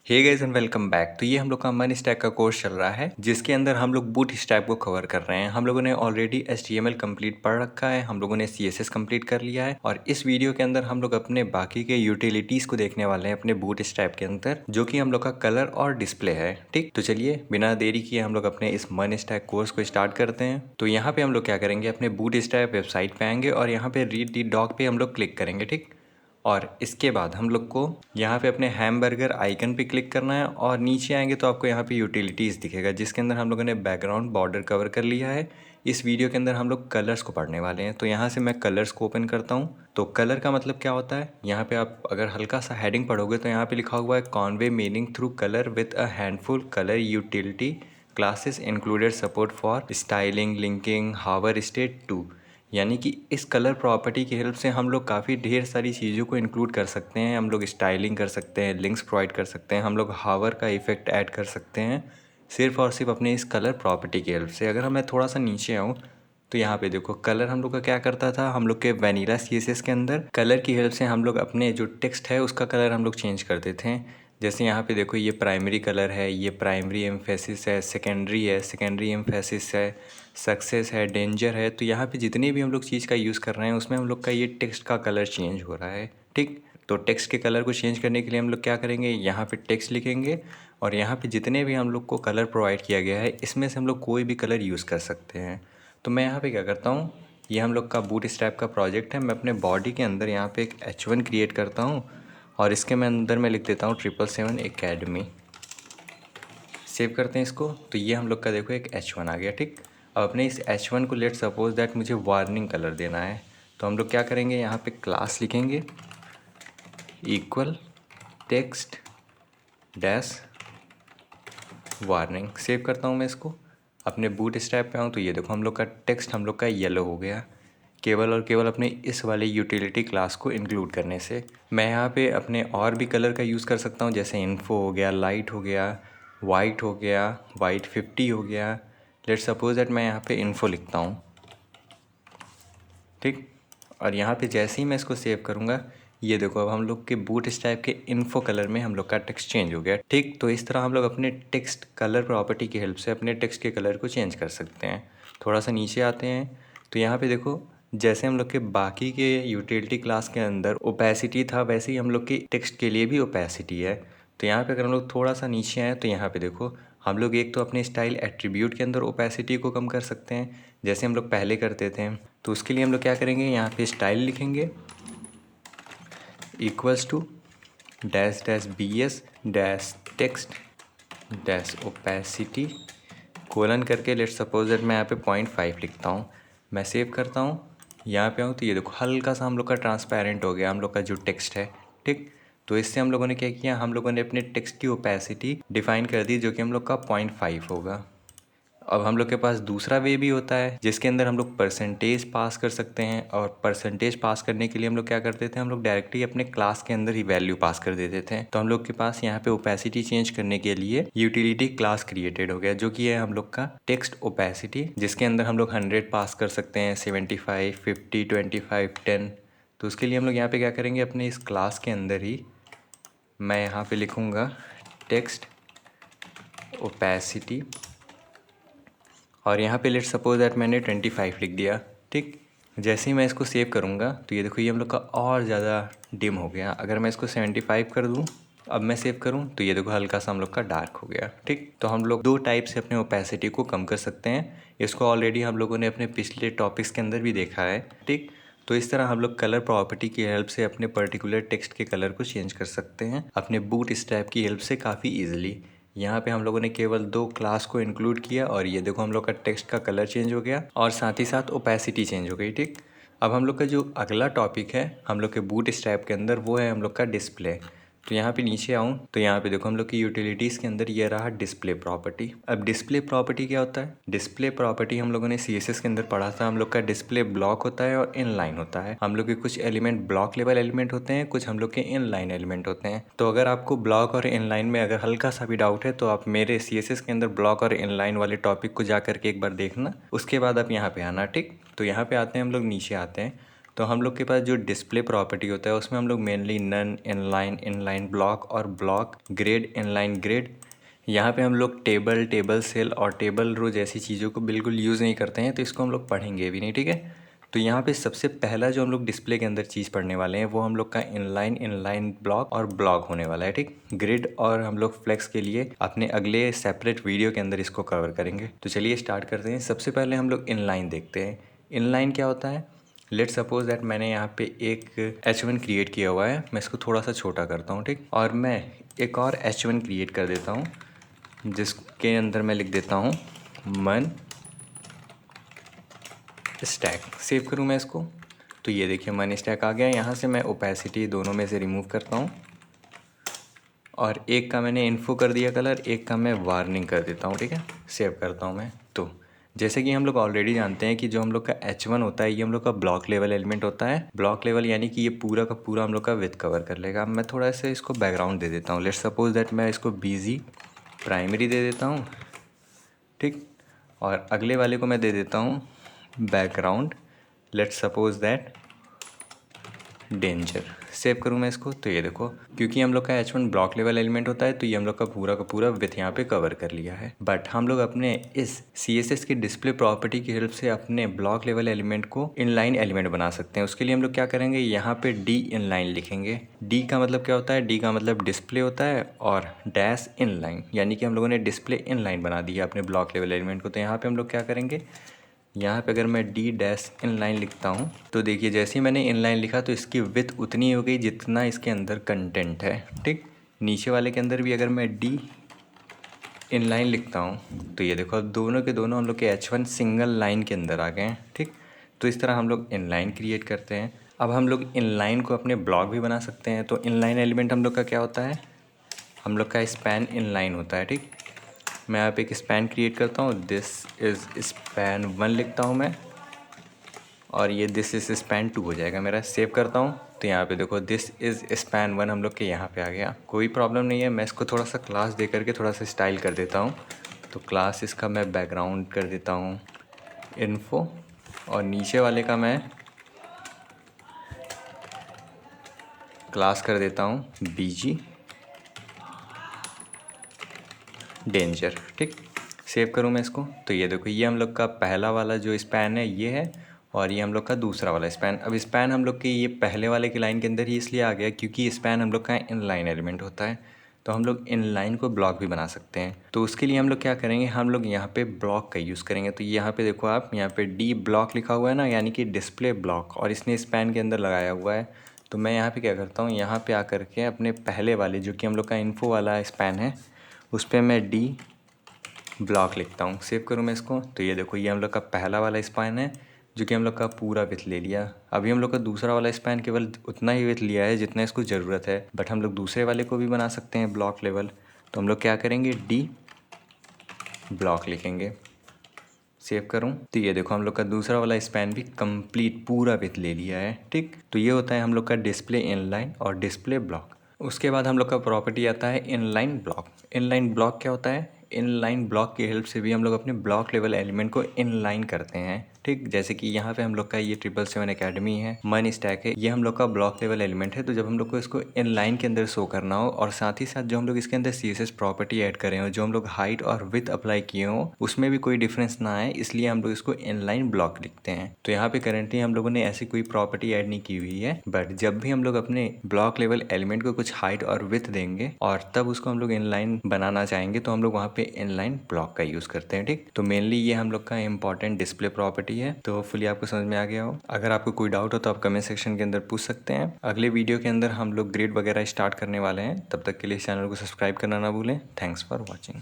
Hey guys and welcome back. तो ये हम लोग का मन स्टैक का कोर्स चल रहा है जिसके अंदर हम लोग बूट स्ट्रैप को कवर कर रहे हैं। हम लोगों ने ऑलरेडी HTML कंप्लीट पढ़ रखा है, हम लोगों ने CSS कंप्लीट कर लिया है और इस वीडियो के अंदर हम लोग अपने बाकी के यूटिलिटीज को देखने वाले हैं अपने बूट स्ट्रैप के अंदर, जो कि हम लोग का कलर और डिस्प्ले है। ठीक, तो चलिए बिना देरी किए हम लोग अपने इस मन स्टैक कोर्स को स्टार्ट करते हैं। तो यहाँ पे हम लोग क्या करेंगे, अपने बूट स्ट्रैप वेबसाइट पे आएंगे और यहाँ पे रीड दी डॉक पे हम लोग क्लिक करेंगे। ठीक, और इसके बाद हम लोग को यहाँ पे अपने हैमबर्गर आइकन पे क्लिक करना है और नीचे आएंगे तो आपको यहाँ पे यूटिलिटीज़ दिखेगा जिसके अंदर हम लोगों ने बैकग्राउंड बॉर्डर कवर कर लिया है। इस वीडियो के अंदर हम लोग कलर्स को पढ़ने वाले हैं, तो यहाँ से मैं कलर्स को ओपन करता हूँ। तो कलर का मतलब क्या होता है, यहाँ पे आप अगर हल्का सा हेडिंग पढ़ोगे तो यहाँ पे लिखा हुआ है convey meaning through colour with a handful colour utility classes included support for styling linking hover state too. यानी कि इस कलर प्रॉपर्टी की हेल्प से हम लोग काफ़ी ढेर सारी चीज़ों को इंक्लूड कर सकते हैं। हम लोग स्टाइलिंग कर सकते हैं, लिंक्स प्रोवाइड कर सकते हैं, हम लोग हावर का इफेक्ट ऐड कर सकते हैं सिर्फ़ और सिर्फ अपने इस कलर प्रॉपर्टी की हेल्प से। अगर मैं थोड़ा सा नीचे आऊँ तो यहाँ पे देखो कलर हम लोग का क्या करता था, हम लोग के वैनिला CSS के अंदर कलर की हेल्प से हम लोग अपने जो टेक्स्ट है उसका कलर हम लोग चेंज करते थे। जैसे यहाँ पे देखो ये प्राइमरी कलर है, ये प्राइमरी एम्फेसिस है, सेकेंडरी है, सेकेंडरी एम्फेसिस है, सक्सेस है, डेंजर है। तो यहाँ पे जितनी भी हम लोग चीज़ का यूज़ कर रहे हैं उसमें हम लोग का ये टेक्स्ट का कलर चेंज हो रहा है। ठीक, तो टेक्स्ट के कलर को चेंज करने के लिए हम लोग क्या करेंगे, यहाँ पे टेक्स्ट लिखेंगे और यहाँ पे जितने भी हम लोग को कलर प्रोवाइड किया गया है इसमें से हम लोग कोई भी कलर यूज़ कर सकते हैं। तो मैं यहाँ पे क्या करता हूँ, ये हम लोग का बूट स्ट्रैप का प्रोजेक्ट है, मैं अपने बॉडी के अंदर यहाँ पे एक H1 क्रिएट करता हूँ और इसके मैं अंदर में लिख देता हूँ 777 एकेडमी। सेव करते हैं इसको। तो ये हम लोग का देखो एक H1 आ गया। ठीक, अब अपने इस H1 को लेट सपोज दैट मुझे वार्निंग कलर देना है, तो हम लोग क्या करेंगे, यहाँ पे क्लास लिखेंगे equal text dash warning. Save करता हूँ मैं इसको। अपने बूट स्ट्रैप पे आऊँ तो ये देखो हम लोग का टेक्स्ट हम लोग का येलो हो गया, केवल और केवल अपने इस वाले यूटिलिटी क्लास को इंक्लूड करने से। मैं यहाँ पे अपने और भी कलर का यूज़ कर सकता हूँ, जैसे इन्फो हो गया, लाइट हो गया, वाइट हो गया, वाइट 50 हो गया। लेट्स सपोज दैट मैं यहाँ पे इन्फो लिखता हूँ। ठीक, और यहाँ पे जैसे ही मैं इसको सेव करूँगा ये देखो अब हम लोग के बूट स्ट्रैप के इन्फो कलर में हम लोग का टेक्स्ट चेंज हो गया। ठीक, तो इस तरह हम लोग अपने टेक्स्ट कलर प्रॉपर्टी की हेल्प से अपने टेक्स्ट के कलर को चेंज कर सकते हैं। थोड़ा सा नीचे आते हैं तो यहाँ पे देखो जैसे हम लोग के बाकी के यूटिलिटी क्लास के अंदर ओपेसिटी था वैसे ही हम लोग की टेक्स्ट के लिए भी ओपेसिटी है। तो यहाँ पे अगर हम लोग थोड़ा सा नीचे आए तो यहाँ पे देखो हम लोग एक तो अपने स्टाइल एट्रीब्यूट के अंदर ओपेसिटी को कम कर सकते हैं जैसे हम लोग पहले करते थे। तो उसके लिए हम लोग क्या करेंगे, यहाँ पे स्टाइल लिखेंगे equals to dash dash BS dash text dash opacity colon करके लेट्स सपोज दैट मैं यहाँ पे 0.5 लिखता हूँ। मैं सेव करता हूँ, यहाँ पे आऊँ तो ये देखो हल्का सा हम लोग का ट्रांसपेरेंट हो गया हम लोग का जो टेक्स्ट है। ठीक, तो इससे हम लोगों ने क्या किया, हम लोगों ने अपने टेक्स्ट की ओपेसिटी डिफाइन कर दी जो कि हम लोग का 0.5 होगा। अब हम लोग के पास दूसरा वे भी होता है जिसके अंदर हम लोग परसेंटेज पास कर सकते हैं और परसेंटेज पास करने के लिए हम लोग क्या करते थे, हम लोग डायरेक्टली अपने क्लास के अंदर ही वैल्यू पास कर देते थे। तो हम लोग के पास यहाँ पे ओपेसिटी चेंज करने के लिए यूटिलिटी क्लास क्रिएटेड हो गया जो कि है हम लोग का टेक्स्ट ओपेसिटी, जिसके अंदर हम लोग 100 पास कर सकते हैं, 75, 50, 25, 10। तो उसके लिए हम लोग यहाँ पे क्या करेंगे, अपने इस क्लास के अंदर ही मैं यहाँ पे लिखूँगा टेक्स्ट ओपेसिटी और यहाँ पे लेट सपोज दैट मैंने 25 लिख दिया। ठीक, जैसे ही मैं इसको सेव करूँगा तो ये देखो ये हम लोग का और ज़्यादा डिम हो गया। अगर मैं इसको 75 कर दूँ, अब मैं सेव करूँ तो ये देखो हल्का सा हम लोग का डार्क हो गया। ठीक, तो हम लोग दो टाइप से अपने ओपेसिटी को कम कर सकते हैं। इसको ऑलरेडी हम लोगों ने अपने पिछले टॉपिक्स के अंदर भी देखा है। ठीक, तो इस तरह हम लोग कलर प्रॉपर्टी की हेल्प से अपने पर्टिकुलर टेक्स्ट के कलर को चेंज कर सकते हैं अपने बूट स्ट्रैप की हेल्प से काफ़ी ईजिली। यहाँ पे हम लोगों ने केवल दो क्लास को इंक्लूड किया और ये देखो हम लोग का टेक्स्ट का कलर चेंज हो गया और साथ ही साथ ओपेसिटी चेंज हो गई। ठीक, अब हम लोग का जो अगला टॉपिक है हम लोग के बूट स्ट्रैप के अंदर वो है हम लोग का डिस्प्ले। तो यहाँ पे नीचे आऊँ तो यहाँ पे देखो हम लोग की यूटिलिटीज़ के अंदर ये रहा डिस्प्ले प्रॉपर्टी। अब डिस्प्ले प्रॉपर्टी क्या होता है, डिस्प्ले प्रॉपर्टी हम लोगों ने CSS के अंदर पढ़ा था। हम लोग का डिस्प्ले ब्लॉक होता है और इनलाइन होता है। हम लोग के कुछ एलिमेंट ब्लॉक लेवल एलिमेंट होते हैं, कुछ हम लोग के इनलाइन एलिमेंट होते हैं। तो अगर आपको ब्लॉक और इनलाइन में अगर हल्का सा भी डाउट है तो आप मेरे CSS के अंदर ब्लॉक और इनलाइन वाले टॉपिक को जा करके एक बार देखना, उसके बाद आप यहाँ पे आना। ठीक, तो यहाँ पे आते हैं हम लोग नीचे आते हैं तो हम लोग के पास जो डिस्प्ले प्रॉपर्टी होता है उसमें हम लोग मेनली नन, इनलाइन ब्लॉक और ब्लॉक, ग्रिड, इनलाइन ग्रिड, यहाँ पे हम लोग टेबल, टेबल सेल और टेबल रो जैसी चीज़ों को बिल्कुल यूज़ नहीं करते हैं, तो इसको हम लोग पढ़ेंगे भी नहीं, ठीक है। तो यहाँ पे सबसे पहला जो हम लोग डिस्प्ले के अंदर चीज़ पढ़ने वाले हैं वो हम लोग का इनलाइन ब्लॉक और ब्लॉक होने वाला है, ठीक। ग्रिड और हम लोग फ्लेक्स के लिए अपने अगले सेपरेट वीडियो के अंदर इसको कवर करेंगे। तो चलिए स्टार्ट करते हैं। सबसे पहले हम लोग इनलाइन देखते हैं। इनलाइन क्या होता है? लेट सपोज दैट मैंने यहाँ पे एक H1 क्रिएट किया हुआ है, मैं इसको थोड़ा सा छोटा करता हूँ, ठीक। और मैं एक और H1 क्रिएट कर देता हूँ जिसके अंदर मैं लिख देता हूँ मन स्टैक। सेव करूँ मैं इसको, तो ये देखिए मन स्टैक आ गया। यहाँ से मैं ओपेसिटी दोनों में से रिमूव करता हूँ और एक का मैंने इन्फो कर दिया कलर, एक का मैं वार्निंग कर देता हूँ, ठीक है। सेव करता हूँ मैं। तो जैसे कि हम लोग ऑलरेडी जानते हैं कि जो हम लोग का H1 होता है ये हम लोग का ब्लॉक लेवल एलिमेंट होता है। ब्लॉक लेवल यानी कि ये पूरा का पूरा हम लोग का विथ कवर कर लेगा। मैं थोड़ा सा इसको बैकग्राउंड दे देता हूँ। लेट्स सपोज दैट मैं इसको BG प्राइमरी दे देता हूँ, ठीक। और अगले वाले को मैं दे देता हूँ background, let's suppose that danger. Save करूँ मैं इसको, तो ये देखो क्योंकि हम लोग का H1 ब्लॉक लेवल एलिमेंट होता है तो ये हम लोग का पूरा विथ यहाँ पे कवर कर लिया है। बट हम लोग अपने इस CSS की डिस्प्ले प्रॉपर्टी की हेल्प से अपने ब्लॉक लेवल एलिमेंट को इनलाइन एलिमेंट बना सकते हैं। उसके लिए हम लोग क्या करेंगे, यहाँ पे D इनलाइन लिखेंगे। D का मतलब क्या होता है? D का मतलब डिस्प्ले होता है और डैश इनलाइन, यानी कि हम लोगों ने डिस्प्ले इनलाइन बना दिया अपने ब्लॉक लेवल एलिमेंट को। तो यहाँ पे हम लोग क्या करेंगे, यहाँ पे अगर मैं D- इनलाइन लिखता हूँ तो देखिए जैसे ही मैंने इनलाइन लिखा तो इसकी विथ उतनी हो गई जितना इसके अंदर कंटेंट है, ठीक। नीचे वाले के अंदर भी अगर मैं D इनलाइन लिखता हूँ तो ये देखो अब दोनों के दोनों हम लोग के H1 सिंगल लाइन के अंदर आ गए हैं, ठीक। तो इस तरह हम लोग इनलाइन क्रिएट करते हैं। अब हम लोग इनलाइन को अपने ब्लॉक भी बना सकते हैं। तो इनलाइन एलिमेंट हम लोग का क्या होता है? हम लोग का स्पैन इनलाइन होता है, ठीक। मैं यहाँ पे एक स्पैन क्रिएट करता हूँ, दिस इज़ स्पैन 1 लिखता हूँ मैं, और ये दिस इज़ स्पैन 2 हो जाएगा मेरा। सेव करता हूँ तो यहाँ पे देखो दिस इज़ स्पैन 1 हम लोग के यहाँ पे आ गया। कोई प्रॉब्लम नहीं है, मैं इसको थोड़ा सा क्लास दे करके थोड़ा सा स्टाइल कर देता हूँ। तो क्लास इसका मैं बैकग्राउंड कर देता हूँ इन्फो, और नीचे वाले का मैं क्लास कर देता हूँ BG डेंजर, ठीक। सेव करूँ मैं इसको, तो ये देखो ये हम लोग का पहला वाला जो स्पैन है ये है, और ये हम लोग का दूसरा वाला स्पैन। अब स्पैन हम लोग के ये पहले वाले की लाइन के अंदर ही इसलिए आ गया क्योंकि स्पैन हम लोग का इनलाइन एलिमेंट होता है। तो हम लोग इनलाइन को ब्लॉक भी बना सकते हैं। तो उसके लिए हम लोग क्या करेंगे, हम लोग यहाँ पे ब्लॉक का यूज़ करेंगे। तो यहाँ पे देखो आप, यहाँ पे D ब्लॉक लिखा हुआ है ना, यानी कि डिस्प्ले ब्लॉक, और इसने स्पैन के अंदर लगाया हुआ है। तो मैं यहाँ पे क्या करता हूँ, यहाँ पे आकर के अपने पहले वाले जो कि हम लोग का इन्फो वाला स्पैन है उस पर मैं D ब्लॉक लिखता हूँ। सेव करूँ मैं इसको, तो ये देखो ये हम लोग का पहला वाला स्पैन है जो कि हम लोग का पूरा विथ ले लिया। अभी हम लोग का दूसरा वाला स्पैन केवल उतना ही विथ लिया है जितना इसको ज़रूरत है, बट हम लोग दूसरे वाले को भी बना सकते हैं ब्लॉक लेवल। तो हम लोग क्या करेंगे, D ब्लॉक लिखेंगे। सेव करूँ तो ये देखो हम लोग का दूसरा वाला स्पैन भी कंप्लीट पूरा विथ ले लिया है, ठीक। तो ये होता है हम लोग का डिस्प्ले इनलाइन और डिस्प्ले ब्लॉक। उसके बाद हम लोग का प्रॉपर्टी आता है इनलाइन ब्लॉक। इनलाइन ब्लॉक क्या होता है? इनलाइन ब्लॉक की हेल्प से भी हम लोग अपने ब्लॉक लेवल एलिमेंट को इनलाइन करते हैं, ठीक। जैसे कि यहाँ पे हम लोग का ये 777 अकेडमी है, मन स्टैक है, ये हम लोग का ब्लॉक लेवल एलिमेंट है। तो जब हम लोग को इसको इनलाइन के अंदर शो करना हो और साथ ही साथ जो हम लोग इसके अंदर CSS प्रॉपर्टी ऐड करें हो, जो हम लोग हाइट और विथ अप्लाई किए हो, उसमें भी कोई डिफरेंस ना आए, इसलिए हम लोग इसको इनलाइन ब्लॉक लिखते हैं। तो यहाँ पे करेंटली हम लोगों ने ऐसी कोई प्रॉपर्टी ऐड नहीं की हुई है, बट जब भी हम लोग अपने ब्लॉक लेवल एलिमेंट को कुछ हाइट और विथ देंगे और तब उसको हम लोग इनलाइन बनाना चाहेंगे तो हम लोग वहाँ पे इनलाइन ब्लॉक का यूज़ करते हैं, ठीक। तो मेनली ये हम लोग का इंपॉर्टेंट डिस्प्ले प्रॉपर्टी है। तो होपफुली आपको समझ में आ गया हो। अगर आपको कोई डाउट हो तो आप कमेंट सेक्शन के अंदर पूछ सकते हैं। अगले वीडियो के अंदर हम लोग ग्रेड वगैरह स्टार्ट करने वाले हैं। तब तक के लिए इस चैनल को सब्सक्राइब करना ना भूलें। Thanks for watching.